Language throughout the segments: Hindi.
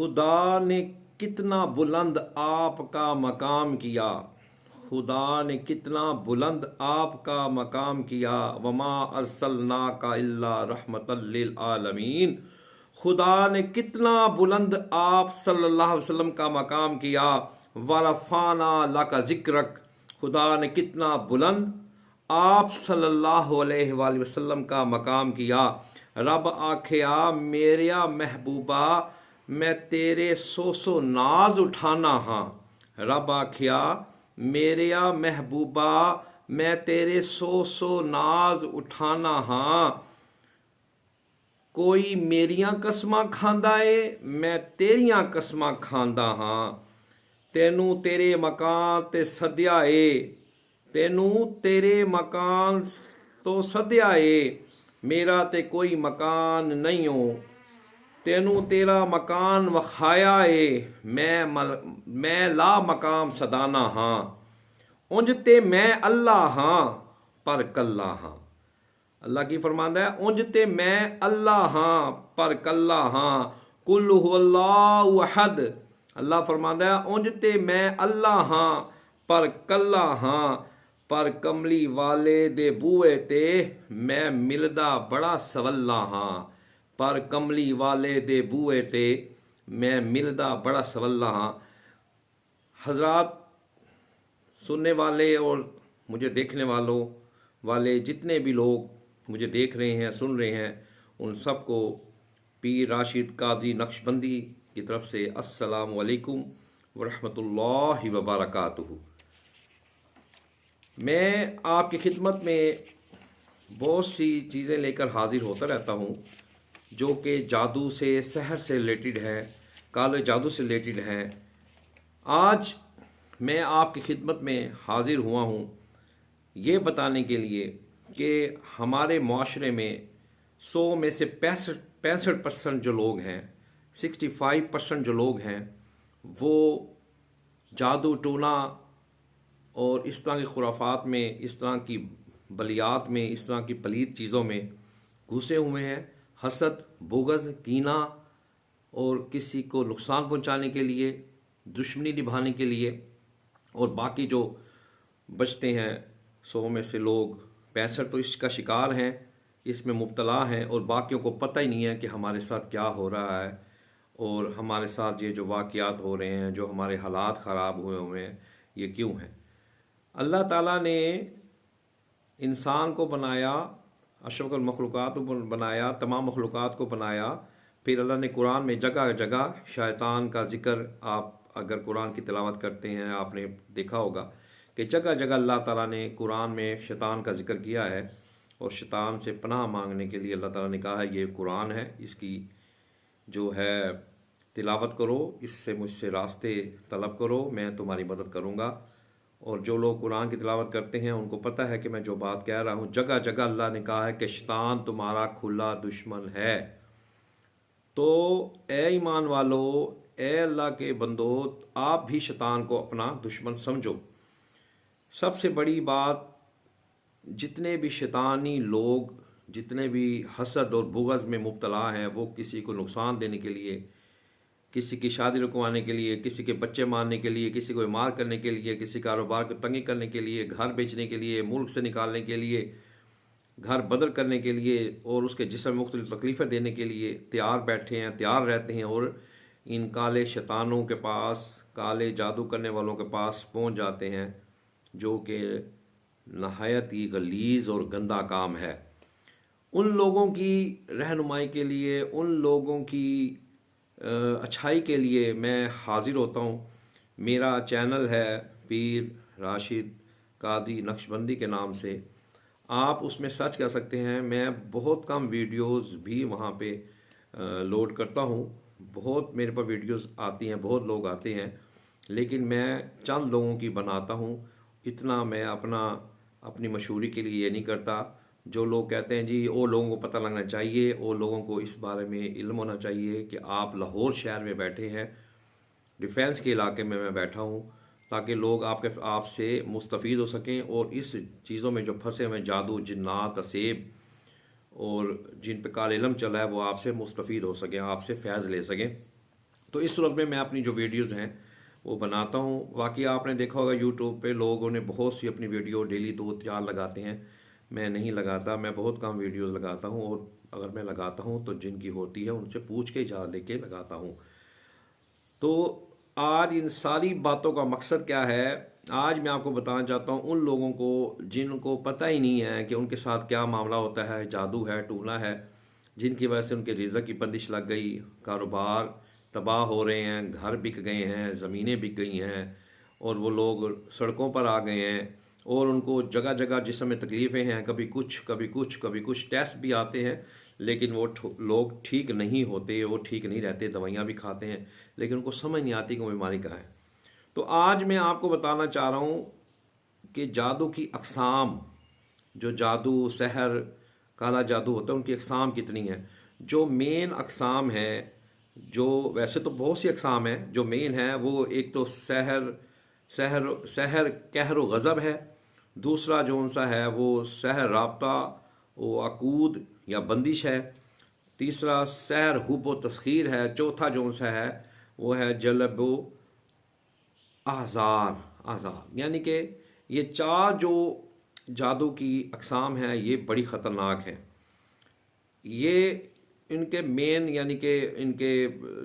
खुदा ने कितना बुलंद आपका मकाम किया। खुदा ने कितना बुलंद आपका मकाम किया। वमा अरसलना का इल्ला रहमतल लिल आलमीन। खुदा ने कितना बुलंद आप सल्लल्लाहु अलैहि वसल्लम का मकाम किया। वरफाना लका जिक्रक। खुदा ने कितना बुलंद आप सल्लल्लाहु अलैहि वसल्लम का मकाम किया। रब आखिया मेरिया महबूबा मैं तेरे सो नाज उठाना हाँ। रब आखिया मेरिया महबूबा मैं तेरे सो नाज उठाना हाँ। कोई मेरियां कसमां खांदा है मैं तेरियां कसमां खांदा हाँ। तेनू तेरे मकान ते सद्या है। तेनू तेरे मकान तो सद्या है। मेरा ते कोई मकान नहीं हो। तेनू तेरा मकान वखाया है। मैं ला मकाम सदाना हाँ। उंज ते मैं अल्लाह हाँ पर कल्ला हाँ। अल्लाह की फरमांदा है उंज ते मैं अल्लाह हाँ पर कल्ला हाँ। कुल हुवल्लाहु अहद। अल्लाह फरमांदा है उंज ते मैं अल्लाह हाँ पर कल्ला हाँ। पर कमली वाले दे बूए ते मैं मिलदा बड़ा सवल्ला हाँ। पर कमली वाले दे बूए ते मैं मिलदा बड़ा सवल्ला हाँ। हजरात, सुनने वाले और मुझे देखने वालों वाले जितने भी लोग मुझे देख रहे हैं सुन रहे हैं उन सबको पीर राशिद कादरी नक्शबंदी की तरफ से अस्सलामु अलैकुम वरहमतुल्लाहि वबरकातुहू। मैं आपकी खिदमत में बहुत सी चीज़ें लेकर हाजिर होता रहता हूँ जो कि जादू से सहर से रिलेटेड है, काले जादू से रिलेटेड है। आज मैं आपकी खिदमत में हाजिर हुआ हूँ ये बताने के लिए कि हमारे माशरे में 100 में से 65% जो लोग हैं, 65% जो लोग हैं वो जादू टोना और इस तरह के खुराफात में, इस तरह की बलियात में, इस तरह की पलीद चीज़ों में घुसे हुए हैं। हसद, बुग़्ज़, कीना और किसी को नुकसान पहुंचाने के लिए, दुश्मनी निभाने के लिए। और बाकी जो बचते हैं 100 में से लोग 65 तो इसका शिकार हैं, इसमें मुब्तला हैं और बाकियों को पता ही नहीं है कि हमारे साथ क्या हो रहा है और हमारे साथ ये जो वाक़यात हो रहे हैं, जो हमारे हालात ख़राब हुए हुए हैं, ये क्यों हैं। अल्लाह ताला ने इंसान को बनाया, अशरफुल मखलूक़ात को बनाया, तमाम मखलूक़ात को बनाया। फिर अल्लाह ने कुरान में जगह जगह शैतान का जिक्र, आप अगर कुरान की तिलावत करते हैं आपने देखा होगा कि जगह जगह अल्लाह ताला ने कुरान में शैतान का जिक्र किया है। और शैतान से पनाह मांगने के लिए अल्लाह ताला ने कहा है ये कुरान है, इसकी जो है तिलावत करो, इससे मुझसे रास्ते तलब करो, मैं तुम्हारी मदद करूँगा। और जो लोग कुरान की तिलावत करते हैं उनको पता है कि मैं जो बात कह रहा हूँ, जगह जगह अल्लाह ने कहा है कि शैतान तुम्हारा खुला दुश्मन है। तो ए ईमान वालो, ए अल्लाह के बंदो, आप भी शैतान को अपना दुश्मन समझो। सबसे बड़ी बात, जितने भी शैतानी लोग, जितने भी हसद और बुग़्ज़ में मुब्तला हैं, वो किसी को नुकसान देने के लिए, किसी की शादी रुकवाने के लिए, किसी के बच्चे मारने के लिए, किसी को बीमार करने के लिए, किसी कारोबार को तंगी करने के लिए, घर बेचने के लिए, मुल्क से निकालने के लिए, घर बदल करने के लिए और उसके जिस्म में मुख्तलिफ तकलीफ़ें देने के लिए तैयार बैठे हैं, तैयार रहते हैं। और इन काले शैतानों के पास, काले जादू करने वालों के पास पहुंच जाते हैं, जो कि नहायत ही गलीज़ और गंदा काम है। उन लोगों की रहनुमाई के लिए, उन लोगों की अच्छाई के लिए मैं हाजिर होता हूँ। मेरा चैनल है पीर राशिद कादरी नक्शबंदी के नाम से, आप उसमें सर्च कर सकते हैं। मैं बहुत कम वीडियोस भी वहाँ पे लोड करता हूँ। बहुत मेरे पास वीडियोस आती हैं, बहुत लोग आते हैं, लेकिन मैं चंद लोगों की बनाता हूँ। इतना मैं अपनी मशहूरी के लिए ये नहीं करता। जो लोग कहते हैं जी वो लोगों को पता लगना चाहिए, वो लोगों को इस बारे में इल्म होना चाहिए कि आप लाहौर शहर में बैठे हैं, डिफेंस के इलाके में मैं बैठा हूँ, ताकि लोग आपसे मुस्तफ़ीद हो सकें और इस चीज़ों में जो फंसे हुए जादू, जिन्नात, असेब और जिन पे काल इल्म चला है वो आपसे मुस्तफ़ीद हो सकें, आपसे फैज़ ले सकें। तो इस सूरत में मैं अपनी जो वीडियोज़ हैं वो बनाता हूँ। बाकी आपने देखा होगा यूट्यूब पे लोगों ने बहुत सी अपनी वीडियो डेली 2-4 लगाते हैं, मैं नहीं लगाता, मैं बहुत कम वीडियोज़ लगाता हूँ। और अगर मैं लगाता हूँ तो जिनकी होती है उनसे पूछ के इजाज़त लेके लगाता हूँ। तो आज इन सारी बातों का मकसद क्या है? आज मैं आपको बताना चाहता हूँ उन लोगों को जिनको पता ही नहीं है कि उनके साथ क्या मामला होता है, जादू है, टूना है, जिनकी वजह से उनके रिज़्क़ की बंदिश लग गई, कारोबार तबाह हो रहे हैं, घर बिक गए हैं, ज़मीनें बिक गई हैं, और वो लोग सड़कों पर आ गए हैं। और उनको जगह जगह जिस्म में तकलीफ़ें हैं, कभी कुछ कभी कुछ कभी कुछ, टेस्ट भी आते हैं लेकिन वो लोग ठीक नहीं होते, वो ठीक नहीं रहते, दवाइयाँ भी खाते हैं लेकिन उनको समझ नहीं आती कि वो बीमारी कहाँ है। तो आज मैं आपको बताना चाह रहा हूँ कि जादू की अक़साम, जो जादू, सहर, काला जादू होता है, उनकी अक़साम कितनी है। जो मेन अक़साम है, जो वैसे तो बहुत सी अक़साम है, जो मेन है वो एक तो सहर सहर सहर कहर व गज़ब है। दूसरा जो सा है वो सहर राब्ता व अकूद या बंदिश है। तीसरा सहर हुब व तस्खीर है। चौथा जो सा है वो है जलब व आज़ार आज़ार। यानी कि ये चार जो जादू की अक़साम हैं ये बड़ी ख़तरनाक हैं। ये इनके मेन यानी कि इनके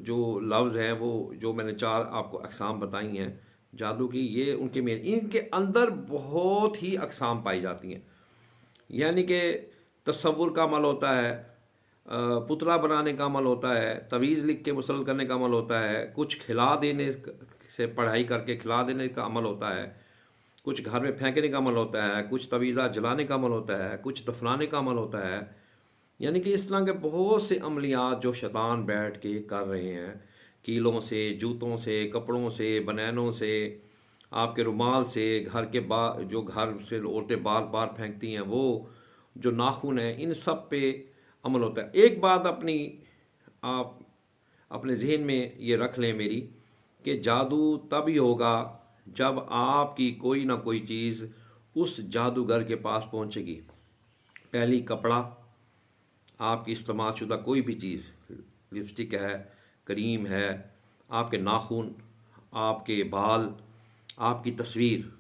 जो लफ्ज़ हैं वो जो मैंने चार आपको अक़साम बताई हैं जादू की, ये उनके मेन, इनके अंदर बहुत ही अक़साम पाई जाती हैं। यानी कि तसव्वुर का अमल होता है, पुतला बनाने का अमल होता है, तवीज़ लिख के मुसल्लत करने का अमल होता है, कुछ खिला देने से पढ़ाई करके खिला देने का अमल होता है, कुछ घर में फेंकने का अमल होता है, कुछ तवीज़ा जलाने का अमल होता है, कुछ दफनाने का अमल होता है। यानी कि इस तरह के बहुत से अमलियात जो शैतान बैठ के कर रहे हैं, कीलों से, जूतों से, कपड़ों से, बनैनों से, आपके रुमाल से, घर के बाहर जो घर से औरतें बार बार फेंकती हैं, वो जो नाखून हैं, इन सब पे अमल होता है। एक बात आप अपने जहन में ये रख लें मेरी, कि जादू तभी होगा जब आपकी कोई ना कोई चीज़ उस जादूगर के पास पहुंचेगी। पहली कपड़ा, आपकी इस्तेमाल शुदा कोई भी चीज़, लिपस्टिक है, क्रीम है, आपके नाखून, आपके बाल, आपकी तस्वीर।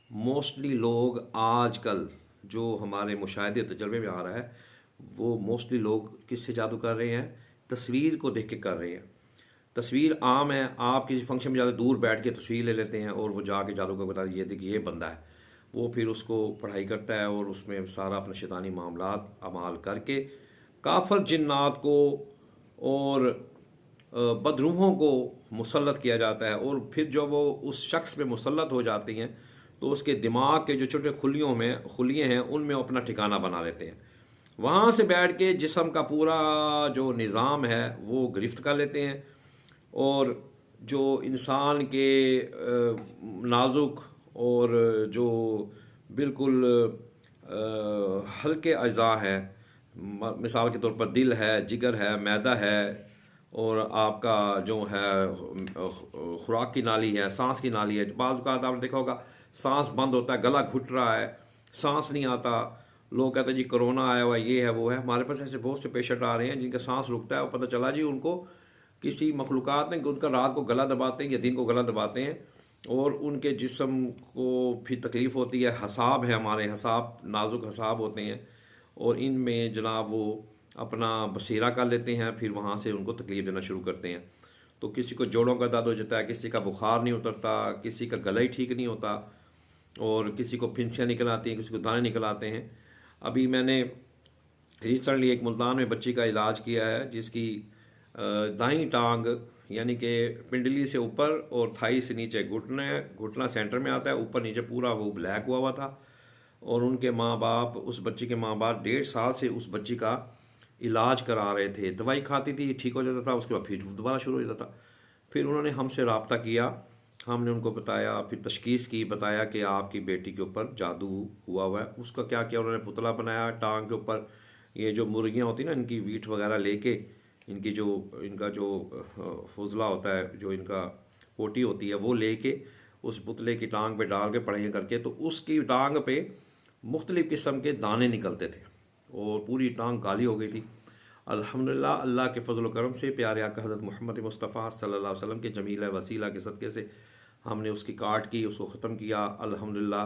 मोस्टली लोग आजकल जो हमारे मुशाहिदे तजर्बे में आ रहा है, वो मोस्टली लोग किससे जादू कर रहे हैं? तस्वीर को देख के कर रहे हैं। तस्वीर आम है, आप किसी फंक्शन में ज़्यादा दूर बैठ के तस्वीर ले लेते हैं और वो जाके जादू को बता ये देखिए ये बंदा है। वो फिर उसको पढ़ाई करता है और उसमें सारा अपना शैतानी मामलात अमाल करके काफर जिन्नात को और बदरूहों को मुसल्लत किया जाता है। और फिर जब वो उस शख्स पे मुसल्लत हो जाती हैं तो उसके दिमाग के जो छोटे खुलिये हैं उनमें अपना ठिकाना बना लेते हैं। वहाँ से बैठ के जिस्म का पूरा जो निज़ाम है वो गिरफ्त कर लेते हैं, और जो इंसान के नाजुक और जो बिल्कुल हल्के अज़ा हैं, मिसाल के तौर पर दिल है, जिगर है, मैदा है, और आपका जो है खुराक की नाली है, सांस की नाली है। बाज़ औक़ात आपने देखा होगा सांस बंद होता है, गला घुट रहा है, सांस नहीं आता, लोग कहते हैं जी कोरोना आया हुआ, ये है वो है। हमारे पास ऐसे बहुत से पेशेंट आ रहे हैं जिनका सांस रुकता है और पता चला जी उनको किसी मखलूक़ात ने उनका रात को गला दबाते हैं या दिन को गला दबाते हैं, और उनके जिस्म को फिर तकलीफ़ होती है। हसाब है, हमारे हसाब नाजुक हसाब होते हैं, और इनमें जनाब वो अपना बसेरा कर लेते हैं, फिर वहाँ से उनको तकलीफ़ देना शुरू करते हैं। तो किसी को जोड़ों का दर्द हो जाता है, किसी का बुखार नहीं उतरता, किसी का गला ही ठीक नहीं होता, और किसी को फिंसियाँ निकल आती हैं, किसी को दाने निकल आते हैं। अभी मैंने रिसेंटली एक मुल्तान में बच्ची का इलाज किया है जिसकी दाईं टांग यानी कि पिंडली से ऊपर और थाई से नीचे, घुटना सेंटर में आता है, ऊपर नीचे पूरा वो ब्लैक हुआ हुआ था। और उनके माँ बाप, उस बच्ची के माँ बाप 1.5 साल से उस बच्ची का इलाज करा रहे थे। दवाई खाती थी, ठीक हो जाता था, उसके बाद फिर दोबारा शुरू हो जाता था। फिर उन्होंने हमसे रब्ता किया, हमने उनको बताया, फिर तशखीस की, बताया कि आपकी बेटी के ऊपर जादू हुआ हुआ है। उसका क्या किया, उन्होंने पुतला बनाया, टांग के ऊपर ये जो मुर्गियाँ होती ना, इनकी वीट वगैरह लेके, इनका जो फुजला होता है, जो इनका पोटी होती है, वो लेके उस पुतले की टांग पे डाल के पढ़ाई करके, तो उसकी टांग पे मुख्तलिफ़ किस्म के दाने निकलते थे और पूरी टांग काली हो गई थी। अल्हम्दुलिल्लाह अल्लाह के फजल व करम से प्यारे आका हज़रत मोहम्मद मुस्तफ़ा सल्लल्लाहु अलैहि वसल्लम के जमील वसीला के सदक़े से हमने उसकी काट की, उसको ख़त्म किया अल्हम्दुलिल्लाह।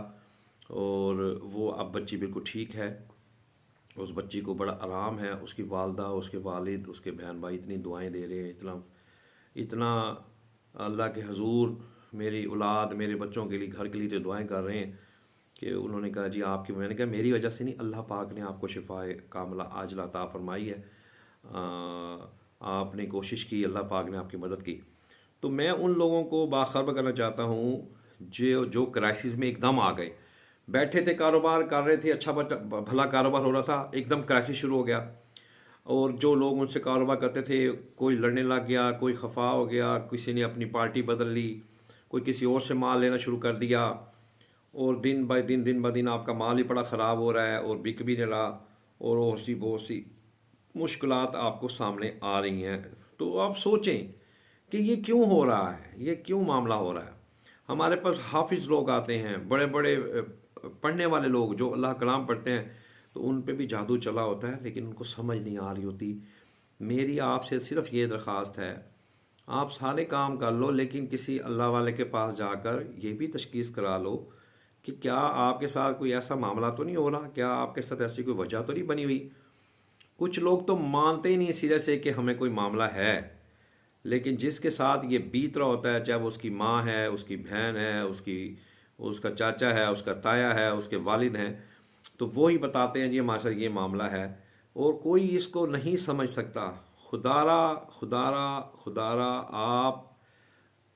और वो अब बच्ची बिल्कुल ठीक है, उस बच्ची को बड़ा आराम है। उसकी वालदा, उसके वालिद, उसके बहन भाई इतनी दुआएं दे रहे हैं, इतना इतना अल्लाह के हजूर मेरी औलाद, मेरे बच्चों के लिए, घर के लिए तो दुआएं कर रहे हैं कि उन्होंने कहा जी आपकी, मैंने कहा मेरी वजह से नहीं, अल्लाह पाक ने आपको शिफाए कामिला आजिला अता फरमाई है। आपने कोशिश की, अल्लाह पाक ने आपकी मदद की। तो मैं उन लोगों को बाखबर करना चाहता हूँ जो क्राइसिस में एकदम आ गए, बैठे थे कारोबार कर रहे थे, अच्छा भला कारोबार हो रहा था, एकदम क्राइसिस शुरू हो गया। और जो लोग उनसे कारोबार करते थे, कोई लड़ने लग गया, कोई खफा हो गया, किसी ने अपनी पार्टी बदल ली, कोई किसी और से माल लेना शुरू कर दिया, और दिन ब दिन आपका माल ही बड़ा ख़राब हो रहा है और बिक भी नहीं रहा, और बहुत सी मुश्किलात आपको सामने आ रही हैं। तो आप सोचें कि ये क्यों हो रहा है, ये क्यों मामला हो रहा है। हमारे पास हाफिज़ लोग आते हैं, बड़े बड़े पढ़ने वाले लोग जो अल्लाह कलाम पढ़ते हैं, तो उन पे भी जादू चला होता है, लेकिन उनको समझ नहीं आ रही होती। मेरी आपसे सिर्फ ये दरख्वास्त है, आप सारे काम कर लो, लेकिन किसी अल्लाह वाले के पास जाकर ये भी तशखीस करा लो कि क्या आपके साथ कोई ऐसा मामला तो नहीं हो रहा, क्या आपके साथ ऐसी कोई वजह तो नहीं बनी हुई। कुछ लोग तो मानते ही नहीं सिरे से कि हमें कोई मामला है, लेकिन जिसके साथ ये बीत रहा होता है, चाहे वो उसकी माँ है, उसकी बहन है, उसका चाचा है, उसका ताया है, उसके वालिद हैं, तो वो ही बताते हैं जी हमारे साथ ये मामला है, और कोई इसको नहीं समझ सकता। खुदारा खुदारा खुदारा आप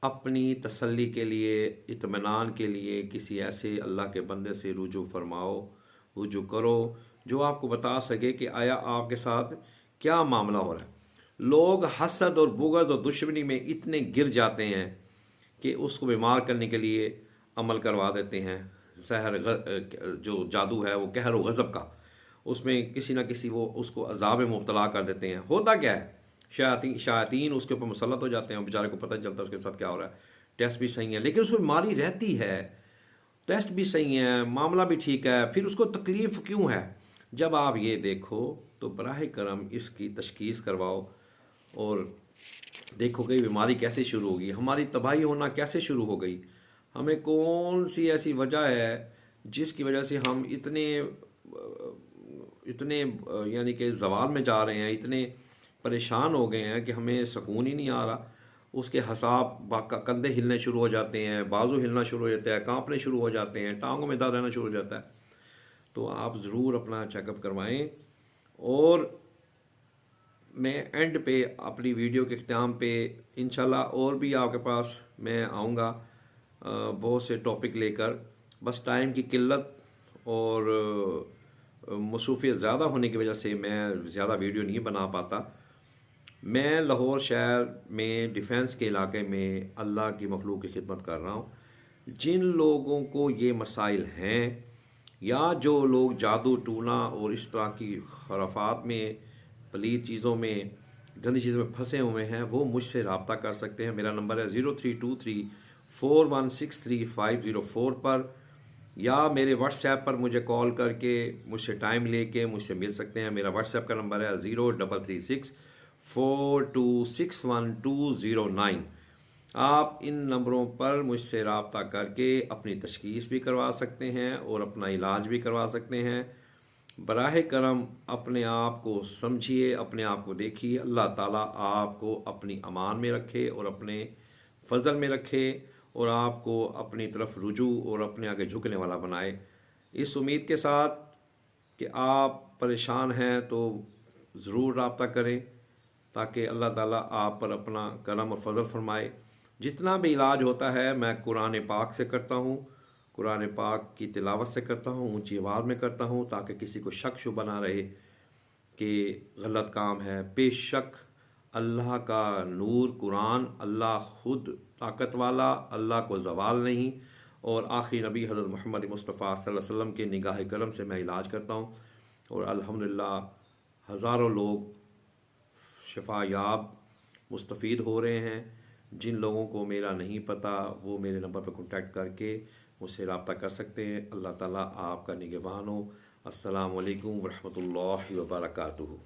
अपनी तसल्ली के लिए, इत्मीनान के लिए किसी ऐसे अल्लाह के बंदे से रुजू फरमाओ, रुजू करो, जो आपको बता सके कि आया आपके साथ क्या मामला हो रहा है। लोग हसद और बुग़्ज़ और दुश्मनी में इतने गिर जाते हैं कि उसको बीमार करने के लिए अमल करवा देते हैं। सहर जो जादू है वो कहर व गज़ब का, उसमें किसी ना किसी वो उसको अज़ाब में मुब्तला कर देते हैं। होता क्या है, शायातीन उसके ऊपर मुसल्लत हो जाते हैं, बेचारे को पता नहीं चलता उसके साथ क्या हो रहा है। टेस्ट भी सही है, लेकिन उसमें बीमारी रहती है, टेस्ट भी सही है, मामला भी ठीक है, फिर उसको तकलीफ़ क्यों है। जब आप ये देखो तो बराह करम इसकी तशखीस करवाओ और देखो कि बीमारी कैसे शुरू होगी, हमारी तबाही होना कैसे शुरू हो गई, हमें कौन सी ऐसी वजह है जिसकी वजह से हम इतने इतने यानी कि जवाल में जा रहे हैं, इतने परेशान हो गए हैं कि हमें सुकून ही नहीं आ रहा। उसके हसाब कंधे हिलने शुरू हो जाते हैं, बाजू हिलना शुरू हो जाता है, कांपने शुरू हो जाते हैं, टांगों में दर्द रहना शुरू हो जाता है। तो आप ज़रूर अपना चेकअप करवाएं। और मैं एंड पे अपनी वीडियो के इख्तिताम पे इंशाल्लाह और भी आपके पास मैं आऊँगा बहुत से टॉपिक लेकर। बस टाइम की किल्लत और मसरूफियत ज़्यादा होने की वजह से मैं ज़्यादा वीडियो नहीं बना पाता। मैं लाहौर शहर में डिफेंस के इलाके में अल्लाह की मखलूक की खिदमत कर रहा हूँ। जिन लोगों को ये मसाइल हैं, या जो लोग जादू टूना और इस तरह की खराफात में, पलीद चीज़ों में, गंदी चीज़ों में फंसे हुए हैं, वो मुझसे रब्ता कर सकते हैं। मेरा नंबर है 0323416350 पर, या मेरे व्हाट्सएप पर मुझे कॉल करके मुझसे टाइम लेके मुझसे मिल सकते हैं। मेरा व्हाट्सएप का नंबर है 03364261 आप इन नंबरों पर मुझसे रब्ता करके अपनी तशखीस भी करवा सकते हैं और अपना इलाज भी करवा सकते हैं। बराह करम अपने आप को समझिए, अपने आप को देखिए। अल्लाह ताला आपको अपनी अमान में रखे और अपने फजल में रखे और आपको अपनी तरफ रुजू और अपने आगे झुकने वाला बनाए। इस उम्मीद के साथ कि आप परेशान हैं तो ज़रूर रब्ता करें, ताकि अल्लाह ताला आप पर अपना करम और फजल फरमाए। जितना भी इलाज होता है मैं कुरान पाक से करता हूँ, कुरान पाक की तिलावत से करता हूँ, ऊंची आवाज़ में करता हूँ, ताकि किसी को शक शुबा ना रहे कि गलत काम है। बेशक अल्लाह का नूर कुरान, अल्लाह खुद ताकत वाला, अल्लाह को जवाल नहीं, और आखिरी नबी हज़रत मोहम्मद मुस्तफ़ा सल्लल्लाहु अलैहि वसल्लम के निगाह करम से मैं इलाज करता हूँ। और अल्हम्दुलिल्लाह हज़ारों लोग शफा याब मुस्तफ़ीद हो रहे हैं। जिन लोगों को मेरा नहीं पता वो मेरे नंबर पर कॉन्टैक्ट करके मुझसे रब्ता कर सकते हैं। अल्लाह ताला आपका निगहबान हो। अस्सलामु अलैकुम वरहमतुल्लाहि वबरकातुहू।